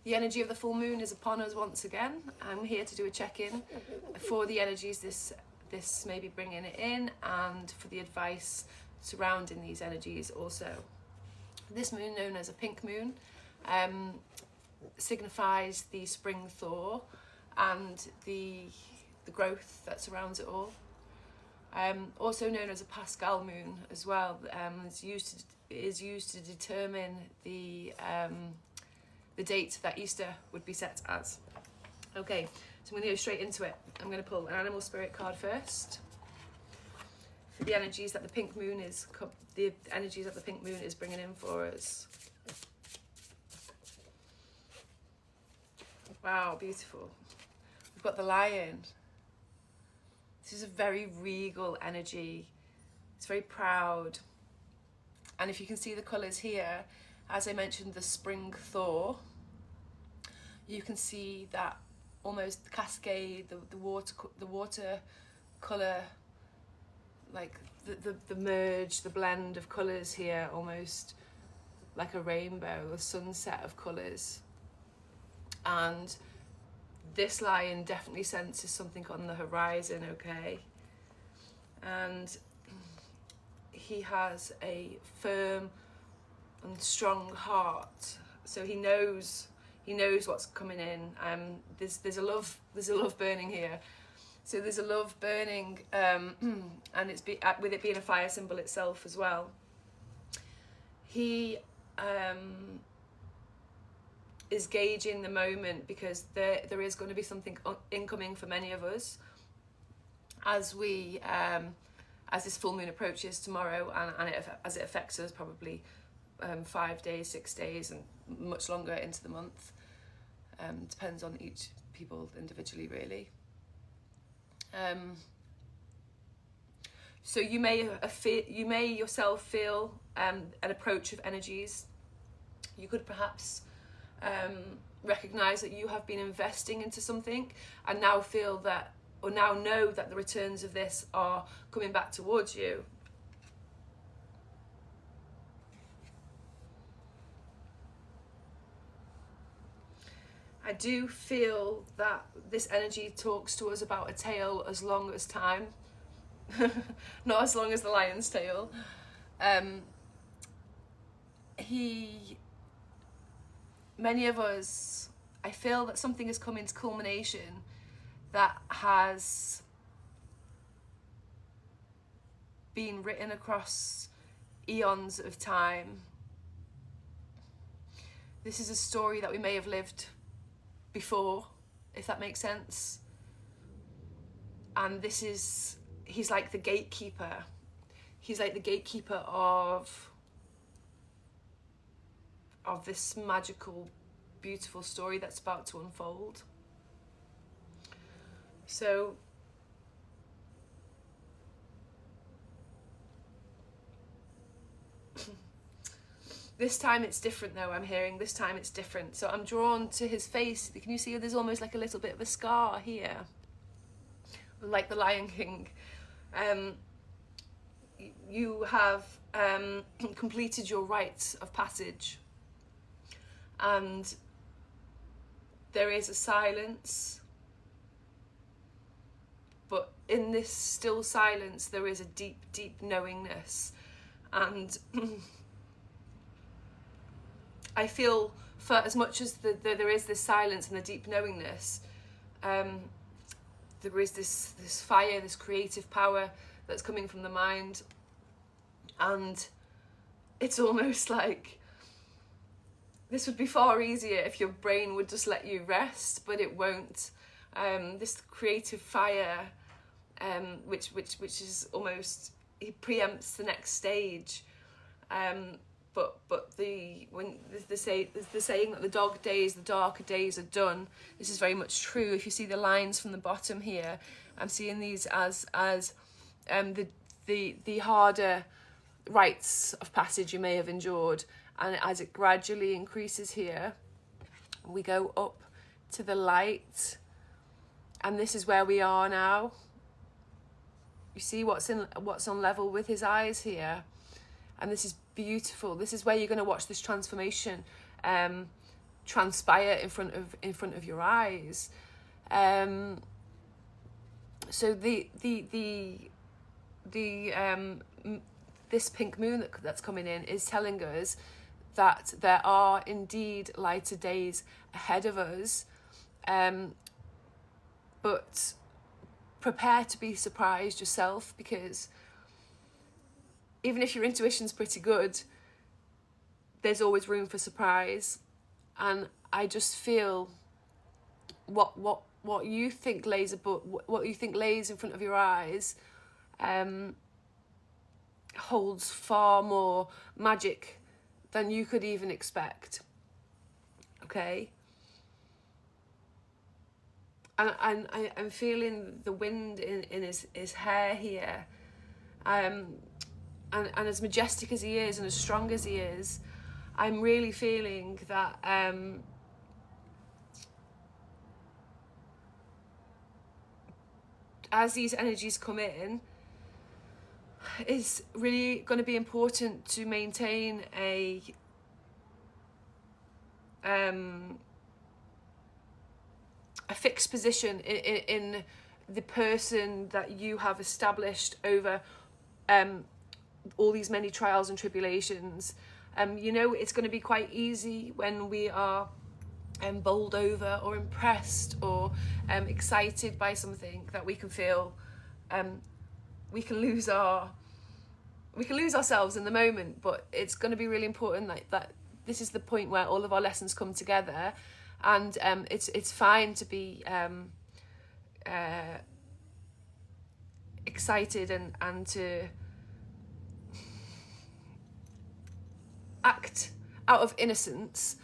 The energy of the full moon is upon us once again. I'm here to do a check-in for the energies this may be bringing it in, and for the advice surrounding these energies also. This moon, known as a pink moon, signifies the spring thaw and the growth that surrounds it all. Also known as a Pascal moon as well, is used to determine the date that Easter would be set as. Okay, so I'm going to go straight into it. I'm going to pull an animal spirit card first for the energies that the pink moon is bringing in for us. Wow, beautiful. We've got the lion. This is a very regal energy. It's very proud. And if you can see the colours here, as I mentioned, the spring thaw, you can see that almost the cascade, the water colour, like the merge, the blend of colours here, almost like a rainbow, a sunset of colours. And this lion definitely senses something on the horizon, okay? And he has a firm and strong heart, so he knows what's coming in. There's a love burning here. So there's a love burning, and with it being a fire symbol itself as well. He is gauging the moment, because there is going to be something incoming for many of us as this full moon approaches tomorrow, and as it affects us probably 5 days, 6 days, and much longer into the month. Depends on each people individually, really. So you may yourself feel an approach of energies. You could perhaps recognize that you have been investing into something, and now feel that, or now know that the returns of this are coming back towards you. I do feel that this energy talks to us about a tale as long as time, not as long as the lion's tail. Many of us, I feel that something has come into culmination that has been written across eons of time. This is a story that we may have lived before, if that makes sense. And he's like the gatekeeper. He's like the gatekeeper of this magical, beautiful story that's about to unfold. So this time it's different though, I'm hearing. This time it's different. So I'm drawn to his face. Can you see there's almost like a little bit of a scar here? Like the Lion King. You have completed your rites of passage. And there is a silence. But in this still silence, there is a deep, deep knowingness. And I feel, for as much as there is this silence and the deep knowingness, there is this fire, this creative power that's coming from the mind. And it's almost like this would be far easier if your brain would just let you rest, but it won't. This creative fire, which is almost, it preempts the next stage. But the saying that the dog days, the darker days are done. This is very much true. If you see the lines from the bottom here, I'm seeing these as the harder rites of passage you may have endured, and as it gradually increases here, we go up to the light, and this is where we are now. You see what's on level with his eyes here, and this is beautiful. This is where you're going to watch this transformation transpire in front of your eyes. So this pink moon that's coming in is telling us that there are indeed lighter days ahead of us, but prepare to be surprised yourself, because even if your intuition's pretty good, there's always room for surprise. And I just feel what you think lays what you think lays in front of your eyes holds far more magic than you could even expect. Okay? And I'm feeling the wind in his hair here. And as majestic as he is and as strong as he is, I'm really feeling that as these energies come in, it's really going to be important to maintain a fixed position in the person that you have established over all these many trials and tribulations. You know, it's going to be quite easy when we are bowled over or impressed or excited by something, that we can feel we can lose ourselves in the moment. But it's going to be really important that this is the point where all of our lessons come together, and it's fine to be excited and to act out of innocence.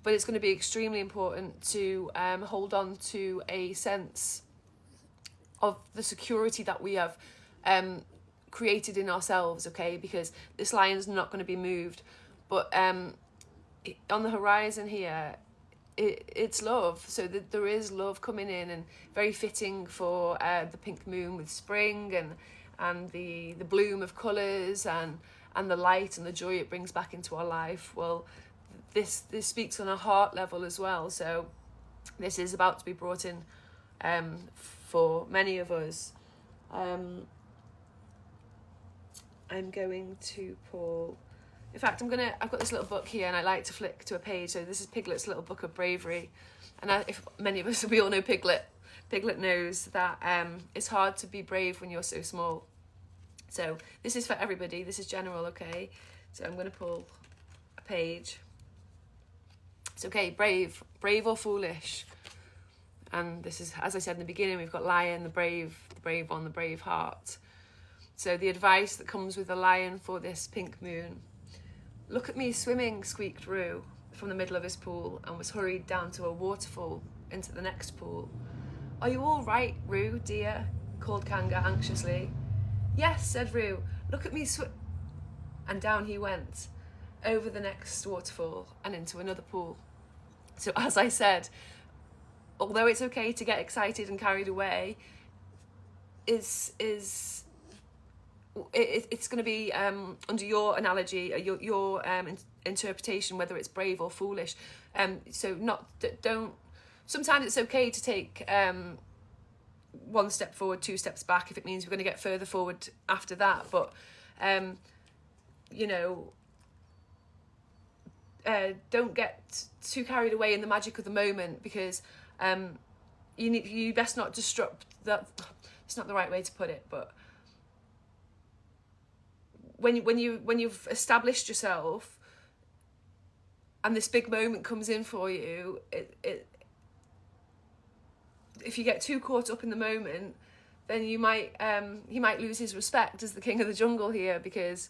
But it's going to be extremely important to hold on to a sense of the security that we have created in ourselves, okay? Because this lion's not going to be moved. But on the horizon here, it's love. So there is love coming in, and very fitting for the pink moon with spring and the bloom of colours and the light and the joy it brings back into our life. Well, this speaks on a heart level as well. So this is about to be brought in for many of us. I'm going to pull, in fact, I've got this little book here, and I like to flick to a page. So this is Piglet's little book of Bravery. And if many of us, we all know Piglet knows that it's hard to be brave when you're so small. So this is for everybody, this is general, okay? So I'm going to pull a page. It's okay, brave or foolish. And this is, as I said in the beginning, we've got lion, the brave one, the brave heart. So the advice that comes with the lion for this pink moon. Look at me swimming, squeaked Roo from the middle of his pool, and was hurried down to a waterfall into the next pool. Are you all right, Roo, dear? Called Kanga anxiously. Yes, said Roo. Look at me and down he went, over the next waterfall and into another pool. So as I said, although it's okay to get excited and carried away, it's going to be under your analogy, your interpretation, whether it's brave or foolish. So don't. Sometimes it's okay to take one step forward, two steps back, if it means we're going to get further forward after that. But you know, don't get too carried away in the magic of the moment, because you best not disrupt that. It's not the right way to put it, but when you've established yourself and this big moment comes in for you, if you get too caught up in the moment, then he might lose his respect as the king of the jungle here, because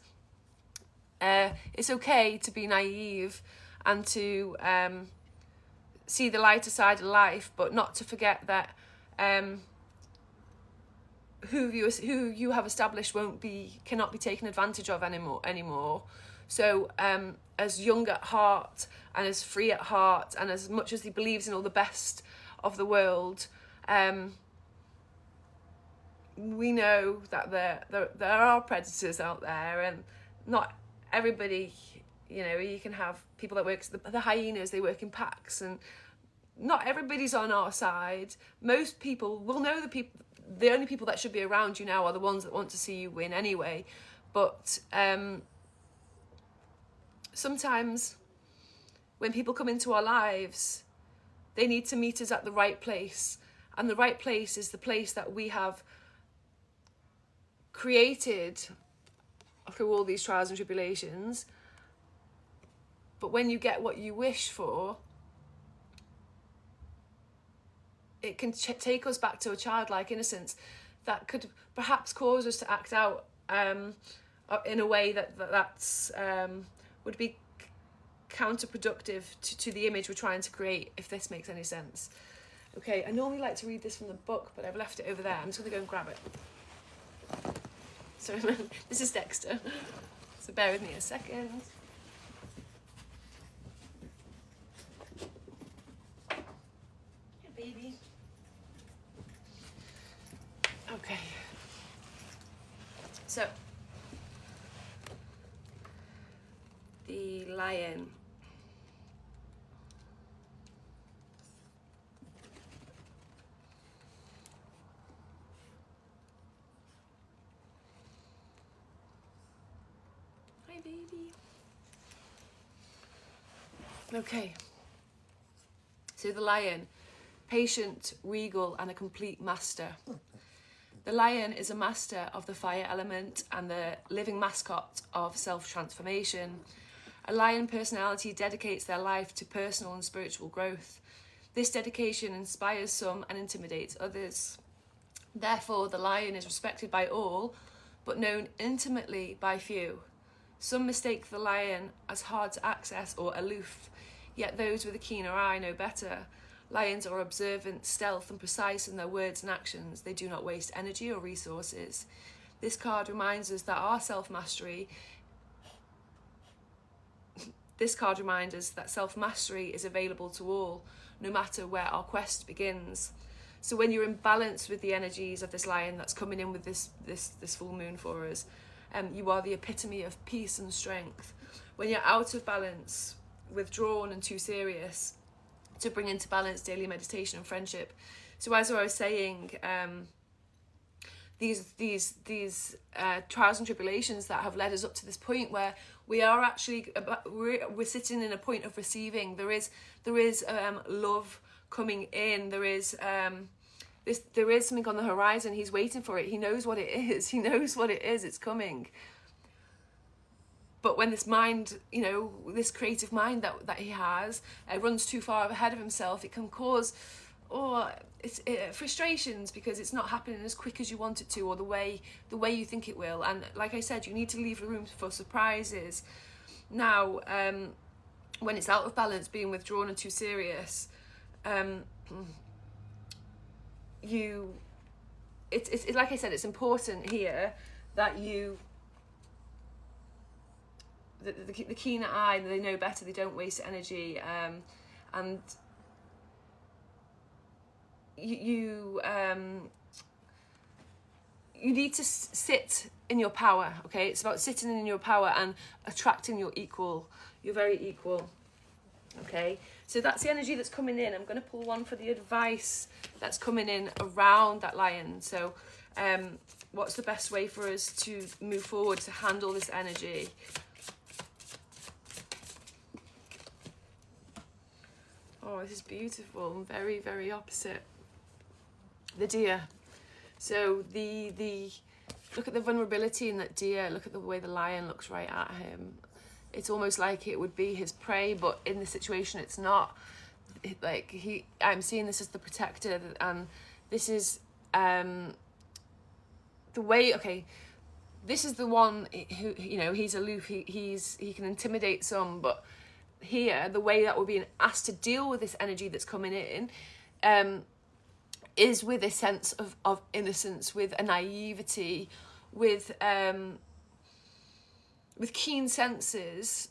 it's okay to be naive and to see the lighter side of life, but not to forget that who you have established cannot be taken advantage of anymore. So as young at heart and as free at heart, and as much as he believes in all the best of the world, we know that there are predators out there, and not everybody, You know, you can have people that work, the hyenas, they work in packs, and not everybody's on our side. Most people will know the only people that should be around you now are the ones that want to see you win anyway. But sometimes when people come into our lives, they need to meet us at the right place. And the right place is the place that we have created through all these trials and tribulations. But when you get what you wish for, it can take us back to a childlike innocence that could perhaps cause us to act out in a way that's would be counterproductive to the image we're trying to create, if this makes any sense. Okay, I normally like to read this from the book, but I've left it over there. I'm just going to go and grab it. So this is Dexter, so bear with me a second. Yeah, baby. Okay, so the lion. Hi, baby. Okay, so the lion, patient, regal, and a complete master. The lion is a master of the fire element and the living mascot of self-transformation. A lion personality dedicates their life to personal and spiritual growth. This dedication inspires some and intimidates others. Therefore, the lion is respected by all, but known intimately by few. Some mistake the lion as hard to access or aloof, yet those with a keener eye know better. Lions are observant, stealth, and precise in their words and actions. They do not waste energy or resources. This card reminds us that our self-mastery self-mastery is available to all, no matter where our quest begins. So when you're in balance with the energies of this lion that's coming in with this full moon for us, you are the epitome of peace and strength. When you're out of balance, withdrawn and too serious, to bring into balance daily meditation and friendship. So as I was saying, these trials and tribulations that have led us up to this point where we are actually we're sitting in a point of receiving. There is love coming in. There is something on the horizon. He's waiting for it. He knows what it is. He knows what it is. It's coming. But when this mind, this creative mind that he has, runs too far ahead of himself, it can cause frustrations because it's not happening as quick as you want it to, or the way you think it will. And like I said, you need to leave the room for surprises. Now, when it's out of balance, being withdrawn and too serious, it's like I said, it's important here that you. The keener eye, they know better, they don't waste energy, and you need to sit in your power. Okay, it's about sitting in your power and attracting your equal, your very equal. Okay, so that's the energy that's coming in. I'm going to pull one for the advice that's coming in around that lion. So what's the best way for us to move forward to handle this energy? Oh, this is beautiful. Very, very opposite. The deer. So the look at the vulnerability in that deer. Look at the way the lion looks right at him. It's almost like it would be his prey, but in the situation it's not. I'm seeing this as the protector, and this is the way. Okay, this is the one who he's aloof. He can intimidate some, but here the way that we're being asked to deal with this energy that's coming in is with a sense of innocence, with a naivety, with keen senses.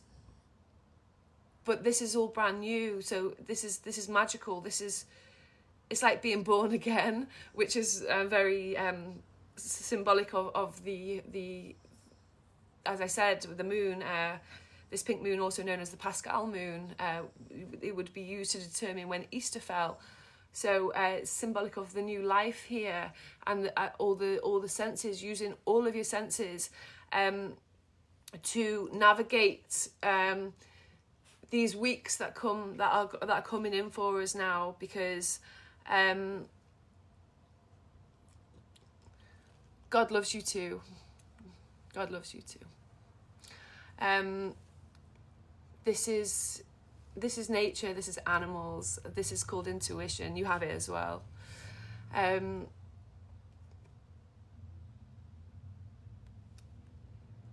But this is all brand new, so this is magical. It's like being born again, which is very symbolic of the as I said, the moon, this pink moon, also known as the Pascal moon, it would be used to determine when Easter fell. So it's symbolic of the new life here, and all the senses, using all of your senses to navigate these weeks that are coming in for us now, because God loves you too. God loves you too. This is nature, this is animals, this is called intuition. You have it as well.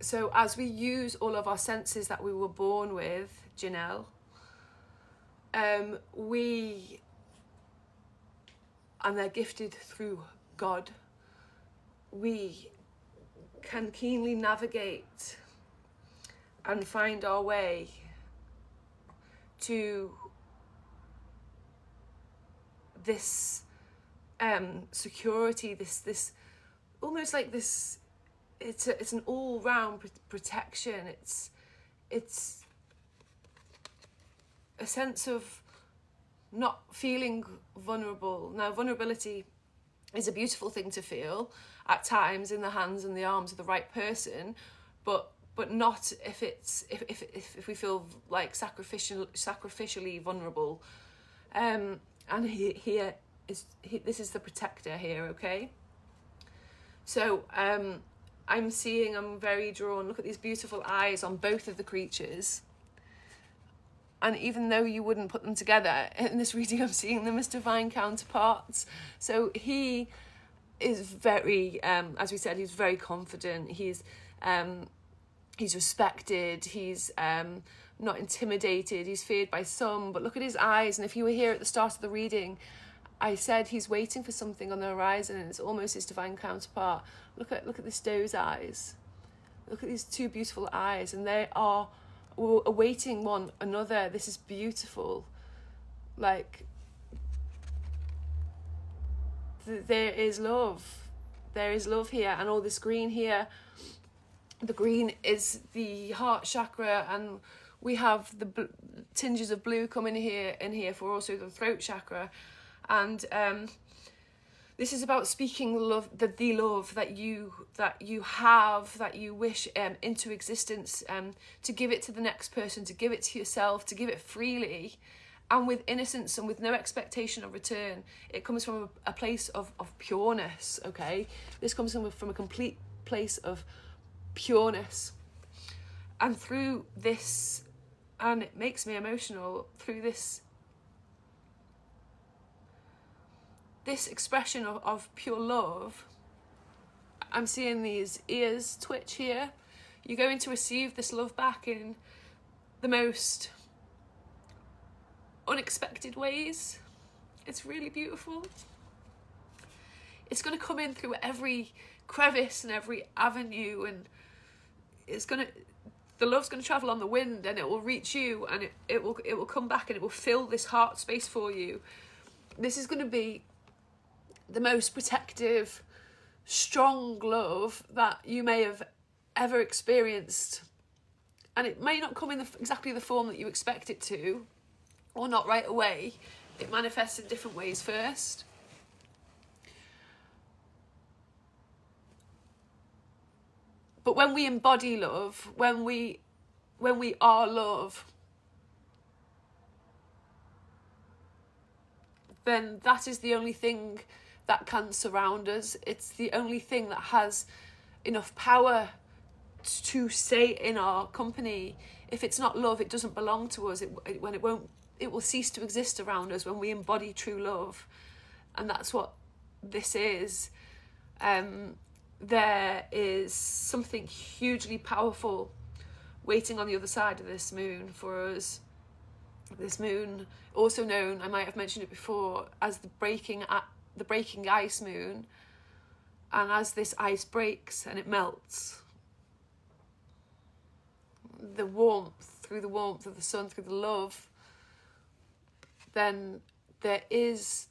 So as we use all of our senses that we were born with, Janelle, and they're gifted through God, we can keenly navigate and find our way to this security, this almost like this, it's an all-round protection. It's a sense of not feeling vulnerable. Now, vulnerability is a beautiful thing to feel at times in the hands and the arms of the right person, but not if we feel like sacrificially vulnerable. And this is the protector here, okay? So I'm very drawn. Look at these beautiful eyes on both of the creatures. And even though you wouldn't put them together, in this reading I'm seeing them as divine counterparts. So he is very, as we said, he's very confident. He's respected. He's not intimidated. He's feared by some. But look at his eyes. And if you were here at the start of the reading, I said he's waiting for something on the horizon, and it's almost his divine counterpart. Look at this doe's eyes. Look at these two beautiful eyes, and they are awaiting one another. This is beautiful. Like, there is love. There is love here, and all this green here. The green is the heart chakra, and we have the tinges of blue coming in here for also the throat chakra. And this is about speaking love, the love that you have, that you wish into existence, to give it to the next person, to give it to yourself, to give it freely, and with innocence and with no expectation of return. It comes from a place of pureness, okay? This comes from a complete place of pureness. And through this, and it makes me emotional, through this expression of pure love, I'm seeing these ears twitch here. You're going to receive this love back in the most unexpected ways. It's really beautiful. It's going to come in through every crevice and every avenue, and the love's going to travel on the wind, and it will reach you, and it will come back, and it will fill this heart space for you. This is going to be the most protective, strong love that you may have ever experienced. And it may not come in exactly the form that you expect it to, or not right away. It manifests in different ways first. But when we embody love, when we are love, then that is the only thing that can surround us. It's the only thing that has enough power to stay in our company. If it's not love, it doesn't belong to us. It will cease to exist around us when we embody true love. And that's what this is. There is something hugely powerful waiting on the other side of this moon for us. This moon, also known, I might have mentioned it before, as the breaking ice moon. And as this ice breaks and it melts, through the warmth of the sun, through the love, then there is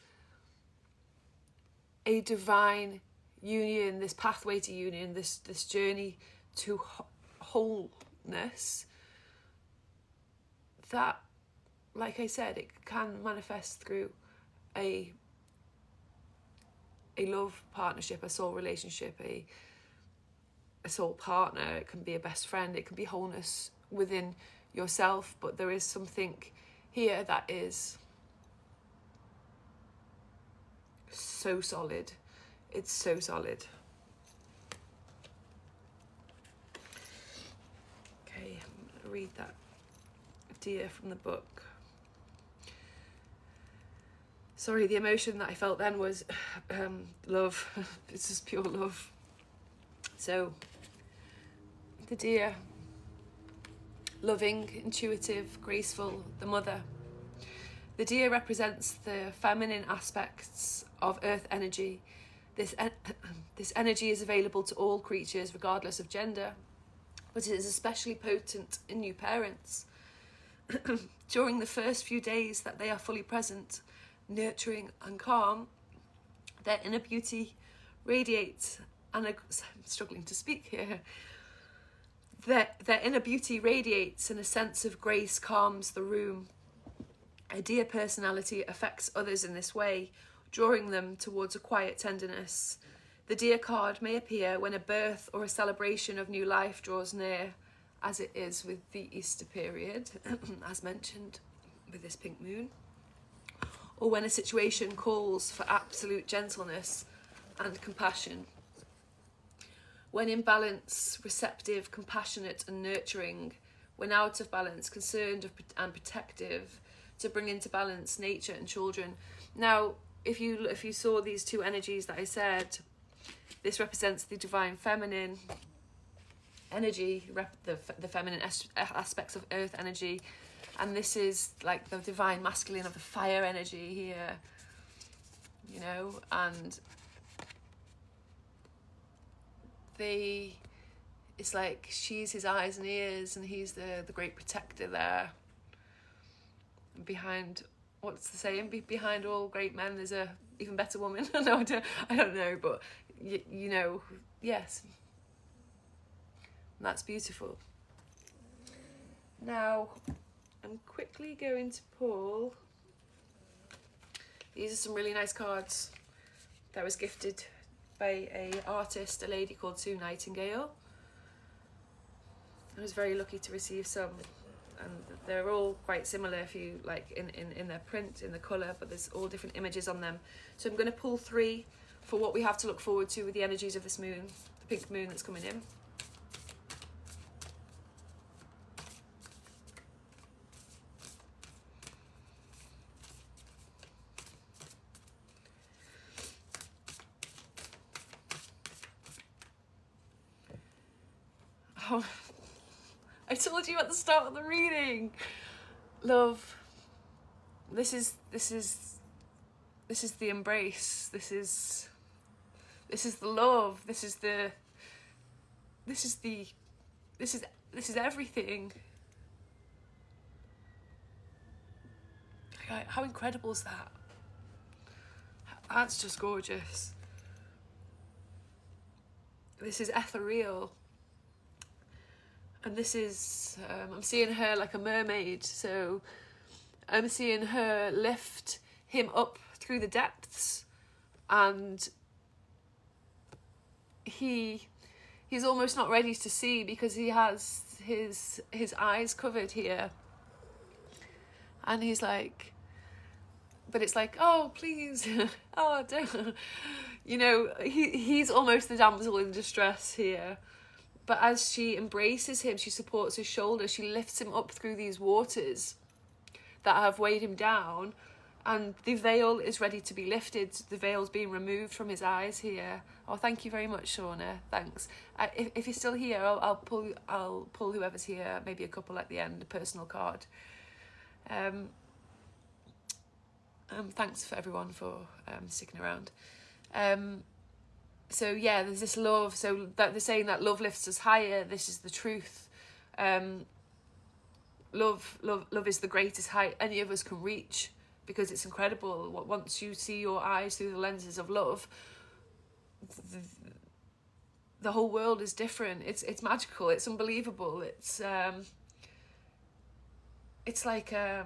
a divine union, this pathway to union, this journey to wholeness, that, like I said, it can manifest through a love partnership, a soul relationship, a soul partner. It can be a best friend, it can be wholeness within yourself, but there is something here that is so solid. It's so solid. Okay, I'm gonna read that dear from the book. Sorry, the emotion that I felt then was love. It's just pure love. So, the deer, loving, intuitive, graceful, the mother. The deer represents the feminine aspects of earth energy. This energy is available to all creatures regardless of gender, but it is especially potent in new parents. During the first few days that they are fully present, nurturing and calm, their inner beauty radiates, and I'm struggling to speak here. Their inner beauty radiates, and a sense of grace calms the room. A deer personality affects others in this way, drawing them towards a quiet tenderness. The deer card may appear when a birth or a celebration of new life draws near, as it is with the Easter period, as mentioned with this pink moon, or when a situation calls for absolute gentleness and compassion. When in balance, receptive, compassionate and nurturing. When out of balance, concerned and protective, to bring into balance nature and children. Now, if you saw these two energies that I said, this represents the divine feminine energy, the feminine aspects of earth energy, and this is like the divine masculine of the fire energy here, you know, and it's like she's his eyes and ears, and he's the great protector there. And behind, what's the saying? Behind all great men, there's a even better woman. No, I don't know, but you know, yes, and that's beautiful. Now, I'm quickly going to pull. These are some really nice cards that was gifted by a artist, a lady called Sue Nightingale. I was very lucky to receive some, and they're all quite similar if you like in their print, in the colour, but there's all different images on them. So I'm going to pull 3 for what we have to look forward to with the energies of this moon, the pink moon that's coming in. Oh, I told you at the start of the reading. Love. This is the embrace. This is the love. This is everything. How incredible is that? That's just gorgeous. This is ethereal. And this is, I'm seeing her like a mermaid, so I'm seeing her lift him up through the depths, and he's almost not ready to see because he has his eyes covered here, and he's like, but it's like, oh please, oh don't, you know, he's almost the damsel in distress here. But as she embraces him, she supports his shoulder, she lifts him up through these waters that have weighed him down, and the veil is ready to be lifted. The veil's being removed from his eyes here. Oh, thank you very much, Shauna. Thanks. If you're still here, I'll pull whoever's here, maybe a couple at the end, a personal card. Thanks for everyone for sticking around. So yeah, there's this love. So that they're saying that love lifts us higher. This is the truth. Love is the greatest height any of us can reach, because it's incredible. Once you see your eyes through the lenses of love, the whole world is different. It's magical. It's unbelievable. it's like a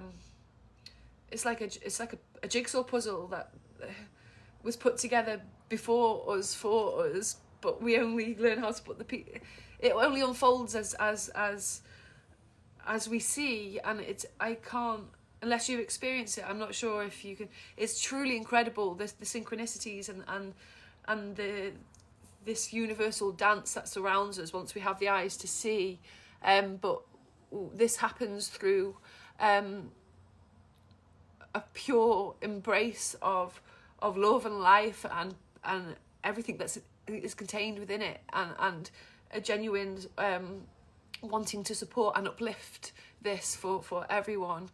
jigsaw puzzle that was put together before us, for us, but we only learn how to put it only unfolds as we see, and I can't, unless you've experienced it, I'm not sure if you can. It's truly incredible, the synchronicities and this universal dance that surrounds us once we have the eyes to see. But this happens through a pure embrace of love and life and everything that is contained within it, and a genuine wanting to support and uplift this for everyone.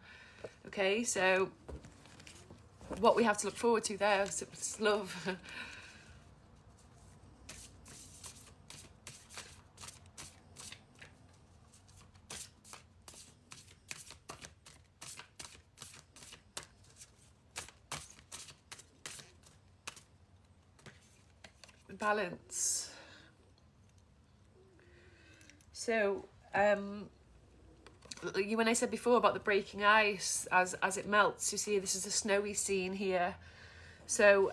Okay, so what we have to look forward to there is love. Balance. So when I said before about the breaking ice as it melts, you see this is a snowy scene here. So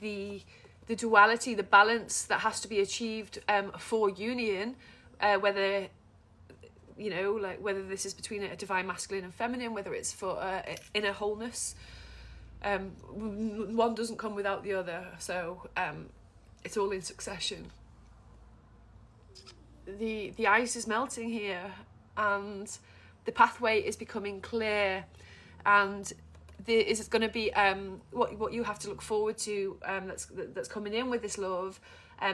the duality, the balance that has to be achieved for union, whether whether this is between a divine masculine and feminine, whether it's for inner wholeness, one doesn't come without the other. So it's all in succession. The ice is melting here, and the pathway is becoming clear, and there is going to be what you have to look forward to that's coming in with this love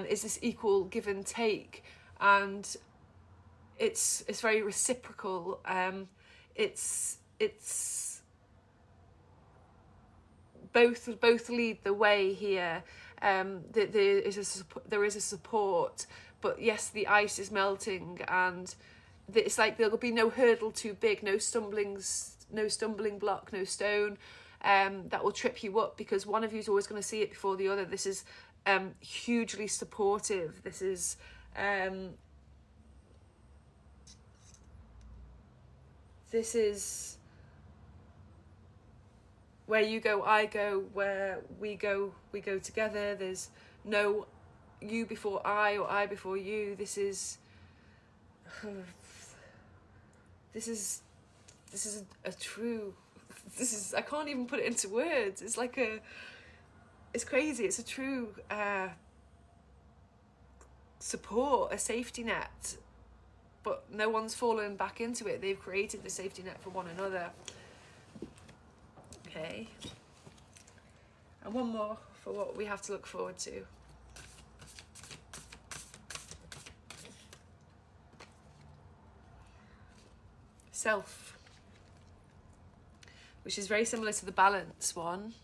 is this equal give and take, and it's very reciprocal. It's both lead the way here. There is a support, but yes, the ice is melting, and it's like there'll be no hurdle too big, no stumbling block, no stone that will trip you up, because one of you is always going to see it before the other. This is hugely supportive. This is where you go, I go, where we go together. There's no you before I or I before you. This is a true, I can't even put it into words. It's like it's crazy. It's a true support, a safety net, but no one's fallen back into it. They've created the safety net for one another. Okay, and one more for what we have to look forward to. Self, which is very similar to the balance one.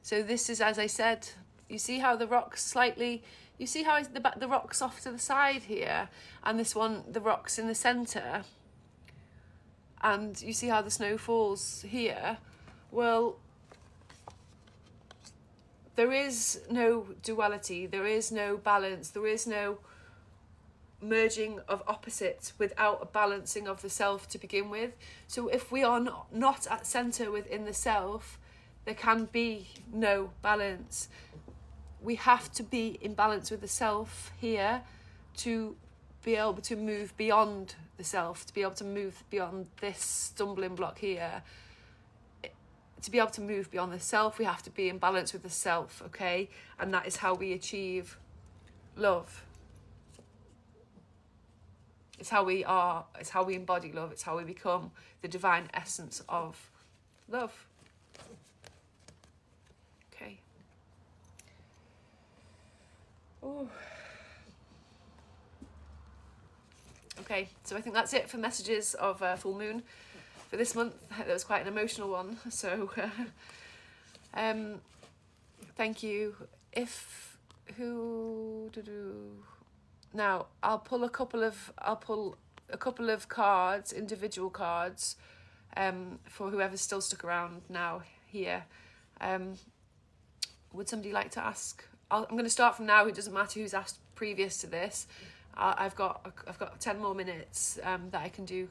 So this is, as I said, you see how the rock's slightly, you see how the rock's off to the side here, and this one, the rock's in the centre, and you see how the snow falls here. Well, there is no duality, there is no balance, there is no merging of opposites without a balancing of the self to begin with. So if we are not at centre within the self, there can be no balance. We have to be in balance with the self here to be able to move beyond the self, to be able to move beyond this stumbling block here. To be able to move beyond the self, we have to be in balance with the self, okay? And that is how we achieve love. It's how we are, it's how we embody love, it's how we become the divine essence of love. Okay. Ooh. Okay, so I think that's it for messages of full moon for this month. That was quite an emotional one, so thank you. Now I'll pull a couple of cards, individual cards, for whoever's still stuck around now here. Would somebody like to ask? I'm going to start from now. It doesn't matter who's asked previous to this. I've got 10 more minutes that I can do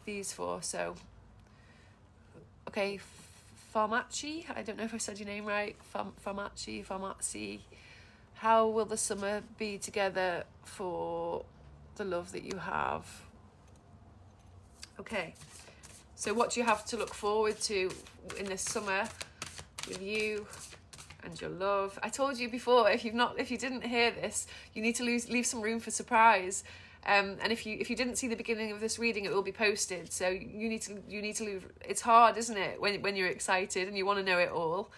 these for. So, okay, Farmaci, I don't know if I said your name right. Farmaci. How will the summer be together for the love that you have? Okay, so what do you have to look forward to in this summer with you and your love? I told you before, if you didn't hear this, you need to leave some room for surprise. And if you didn't see the beginning of this reading, it will be posted. So you need to leave. It's hard, isn't it, when you're excited and you want to know it all,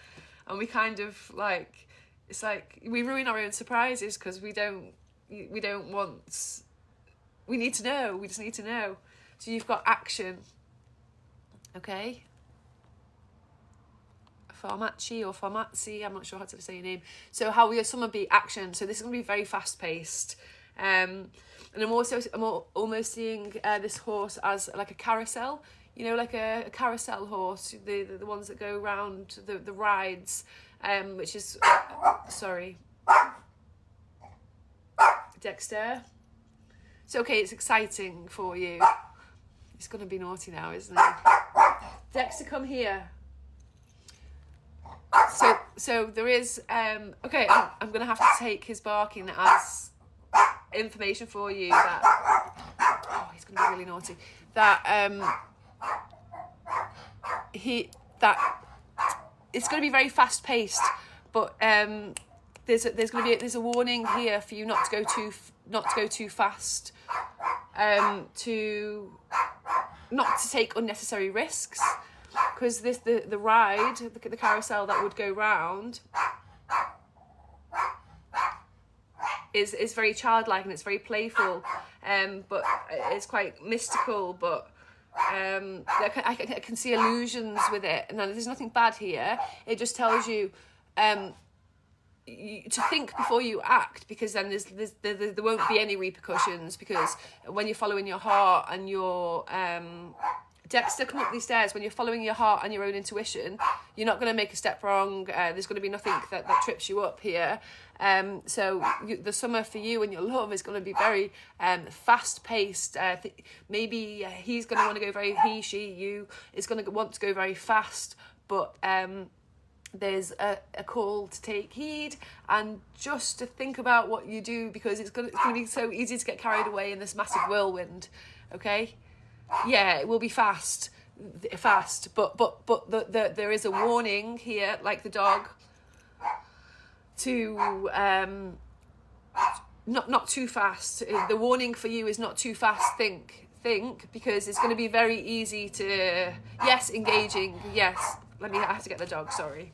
and we kind of like, it's like we ruin our own surprises because we don't want. We need to know. We just need to know. So you've got action. Okay. Farmaci or Farmazi, I'm not sure how to say your name. So how will your summer be? Action. So this is going to be very fast paced. And I'm almost seeing this horse as like a carousel, you know, like a carousel horse, the ones that go around the rides, which is, sorry, Dexter. So, okay, it's exciting for you. It's going to be naughty now, isn't it? Dexter, come here. So there is, okay, I'm going to have to take his barking as information for you that, oh, he's going to be really naughty, that it's going to be very fast paced, but there's a warning here for you not to go too fast, not to take unnecessary risks, because the ride, the carousel that would go round is very childlike and it's very playful, but it's quite mystical, but I can see illusions with it. And there's nothing bad here. It just tells you to think before you act, because then there won't be any repercussions, because when you're following your heart and your Dexter, come up these stairs. When you're following your heart and your own intuition, you're not going to make a step wrong. There's going to be nothing that trips you up here. So the summer for you and your love is going to be very fast-paced. Maybe he's going to want to go you is going to want to go very fast, but there's a call to take heed and just to think about what you do, because it's going to be so easy to get carried away in this massive whirlwind. Okay. Yeah, it will be fast, but there is a warning here, like the dog, to not too fast. The warning for you is not too fast. Think, because it's going to be very easy to, yes, engaging. Yes, I have to get the dog. Sorry,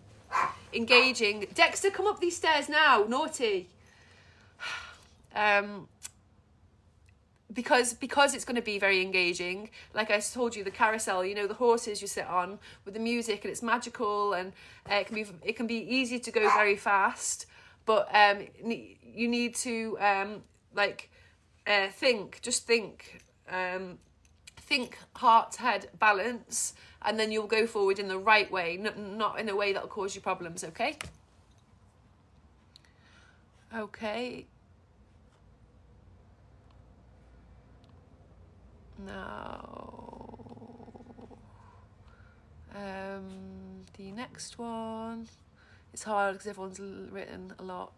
engaging. Dexter, come up these stairs now. Naughty. Because it's going to be very engaging. Like I told you, the carousel, you know, the horses you sit on with the music, and it's magical, and it can be easy to go very fast, but you need to think heart, head, balance, and then you'll go forward in the right way, not in a way that'll cause you problems. Okay. Now, the next one, it's hard because everyone's written a lot.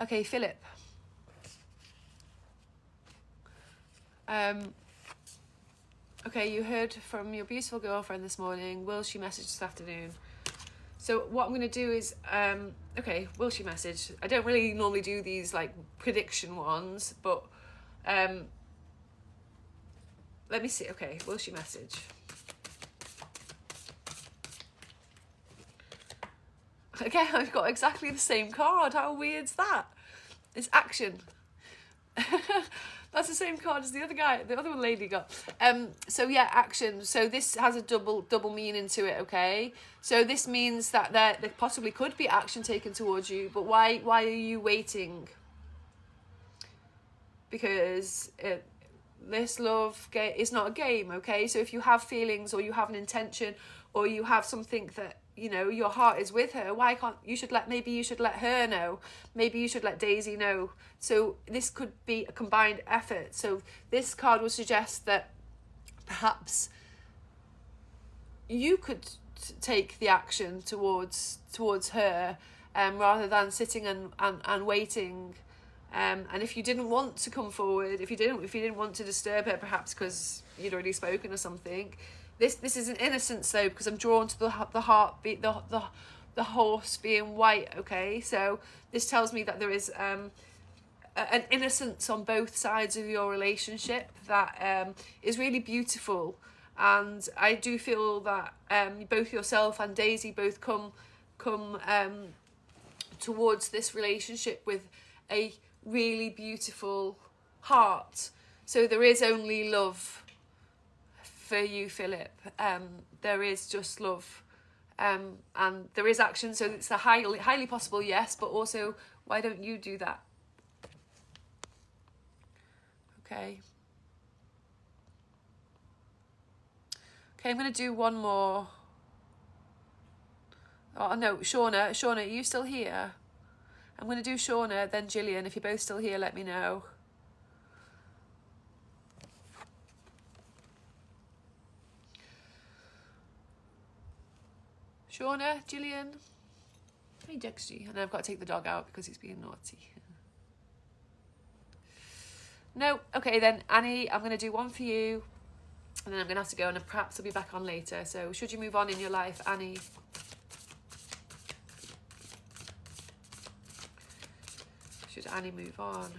Okay, Philip. Okay, you heard from your beautiful girlfriend this morning. Will she message this afternoon? So what I'm going to do is, okay, will she message? I don't really normally do these like prediction ones, but let me see. Okay, will she message? Okay, I've got exactly the same card. How weird's that? It's action. That's the same card as the other lady got. So yeah, action. So this has a double meaning to it, okay? So this means that there possibly could be action taken towards you, but why are you waiting? Because this love is not a game, okay? So if you have feelings, or you have an intention, or you have something that you know, your heart is with her. Why can't you should let, maybe you should let her know, maybe you should let Daisy know. So this could be a combined effort. So this card will suggest that perhaps you could take the action towards her, rather than sitting and waiting. And if you didn't want to come forward, if you didn't want to disturb her, perhaps because you'd already spoken or something, this is an innocence though, because I'm drawn to the heartbeat, the horse being white. Okay, so this tells me that there is an innocence on both sides of your relationship that is really beautiful. And I do feel that both yourself and Daisy both come towards this relationship with a really beautiful heart. So there is only love for you, Philip. There is just love, and there is action. So it's a highly possible yes, but also why don't you do that? Okay. Okay, I'm going to do one more. Oh, no, Shauna, are you still here? I'm going to do Shauna, then Gillian. If you're both still here, let me know. Shauna, Gillian. Hey, Dexy. And I've got to take the dog out because he's being naughty. No, okay then, Annie, I'm going to do one for you. And then I'm going to have to go, and perhaps I'll be back on later. So should you move on in your life, Annie? Should Annie move on?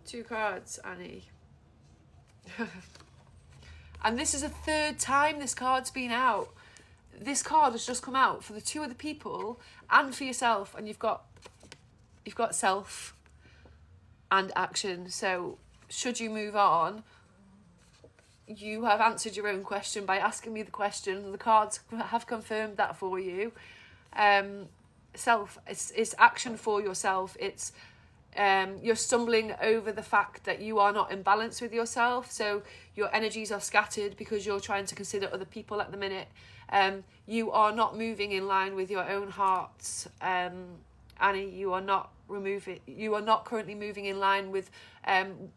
Two cards, Annie. And this is the third time this card's been out. This card has just come out for the two other people and for yourself, and you've got self and action. So should you move on, you have answered your own question by asking me the question. The cards have confirmed that for you. Self, it's action for yourself. It's you're stumbling over the fact that you are not in balance with yourself. So your energies are scattered because you're trying to consider other people at the minute. You are not moving in line with your own heart. Annie, you are not currently moving in line with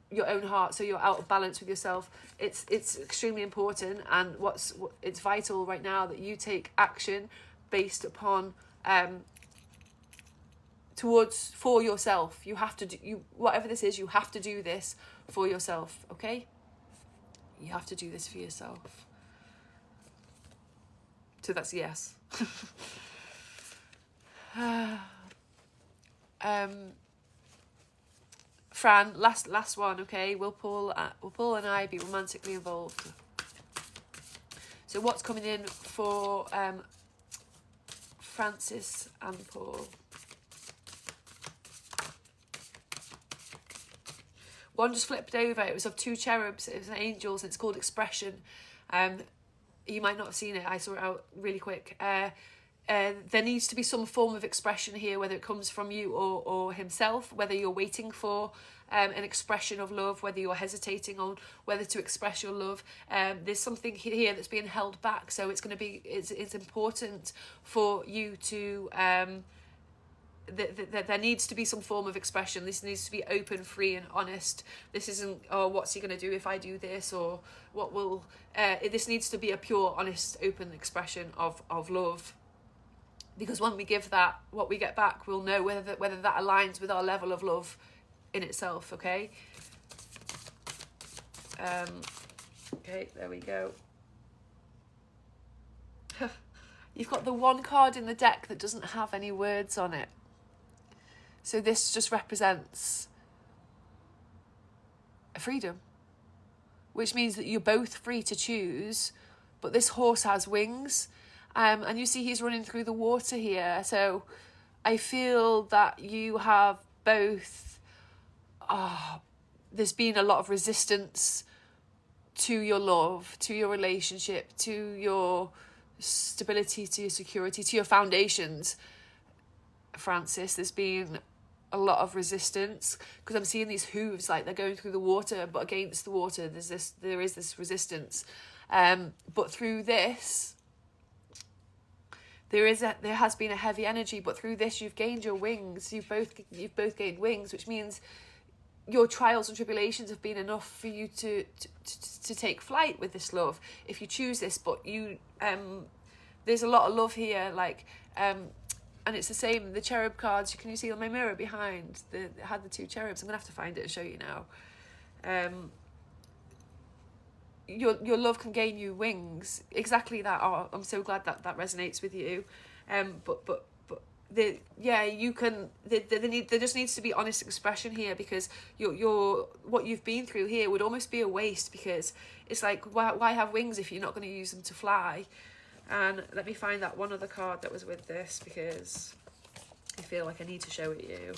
your own heart, so you're out of balance with yourself. It's extremely important, and it's vital right now that you take action based upon for yourself. You have to do whatever this is. You have to do this for yourself. Okay, you have to do this for yourself. So that's yes. Fran, last one. Okay, will Paul and I be romantically involved? So what's coming in for Francis and Paul? One just flipped over. It was of two cherubs. It was an angels, and it's called Expression. You might not have seen it. I saw it out really quick. There needs to be some form of expression here, whether it comes from you or himself, whether you're waiting for an expression of love, whether you're hesitating on whether to express your love. There's something here that's being held back. So it's important for you to... there needs to be some form of expression. This needs to be open, free and honest. This isn't, oh, what's he going to do if I do this, or what will... this needs to be a pure, honest, open expression of love. Because when we give that, what we get back, we'll know whether that aligns with our level of love in itself, okay? Okay, there we go. You've got the one card in the deck that doesn't have any words on it. So this just represents a freedom, which means that you're both free to choose, but this horse has wings. And you see he's running through the water here. So I feel that you have both... there's been a lot of resistance to your love, to your relationship, to your stability, to your security, to your foundations, Francis. There's been a lot of resistance, because I'm seeing these hooves like they're going through the water, but against the water there is this resistance. But through this, there has been a heavy energy, but through this you've gained your wings. You've both gained wings, which means your trials and tribulations have been enough for you to take flight with this love, if you choose this. But you there's a lot of love here, like and it's the same, the cherub cards, can you see on my mirror behind, it had the 2 cherubs. I'm gonna have to find it and show you now. Your love can gain you wings, exactly that. Oh, I'm so glad that resonates with you. But you can, there just needs to be honest expression here, because your what you've been through here would almost be a waste, because it's like, why have wings if you're not going to use them to fly? And let me find that one other card that was with this, because I feel like I need to show it you.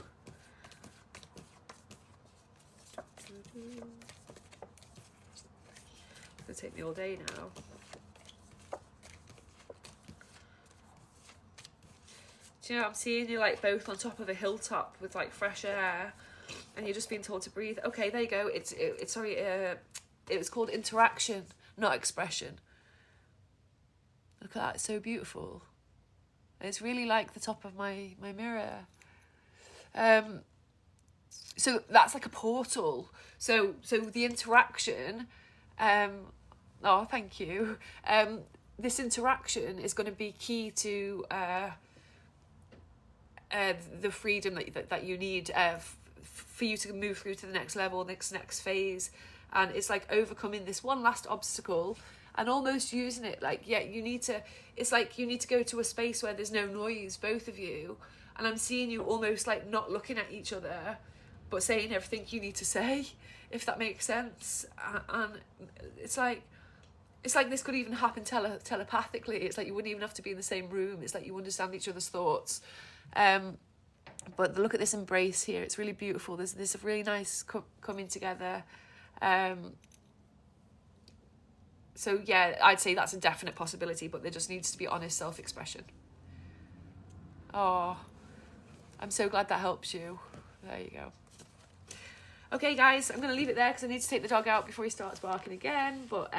It's gonna take me all day now. Do you know, I'm seeing you like both on top of a hilltop with like fresh air, and you're just being told to breathe. Okay, there you go. It was called interaction, not expression. Look at that, it's so beautiful. It's really like the top of my mirror. So that's like a portal. So the interaction, oh, thank you. This interaction is going to be key to the freedom that you need for you to move through to the next level, next phase. And it's like overcoming this one last obstacle and almost using it like, it's like you need to go to a space where there's no noise, both of you. And I'm seeing you almost like not looking at each other, but saying everything you need to say, if that makes sense. And it's like this could even happen telepathically. It's like you wouldn't even have to be in the same room. It's like you understand each other's thoughts. But look at this embrace here. It's really beautiful. There's a really nice coming together. So yeah, I'd say that's a definite possibility, but there just needs to be honest self-expression. Oh, I'm so glad that helps you. There you go. Okay, guys, I'm going to leave it there because I need to take the dog out before he starts barking again. But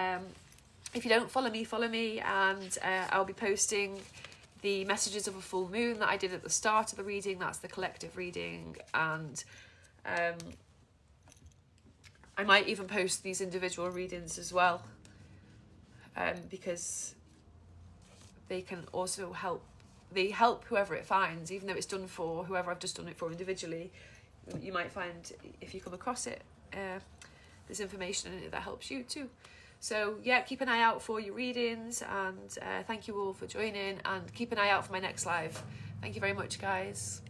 if you don't follow me, and I'll be posting the messages of a full moon that I did at the start of the reading. That's the collective reading. And I might even post these individual readings as well, because they can also help. They help whoever it finds, even though it's done for whoever I've just done it for individually. You might find, if you come across it, there's information in it that helps you too. So yeah, keep an eye out for your readings, and thank you all for joining, and keep an eye out for my next live. Thank you very much, guys.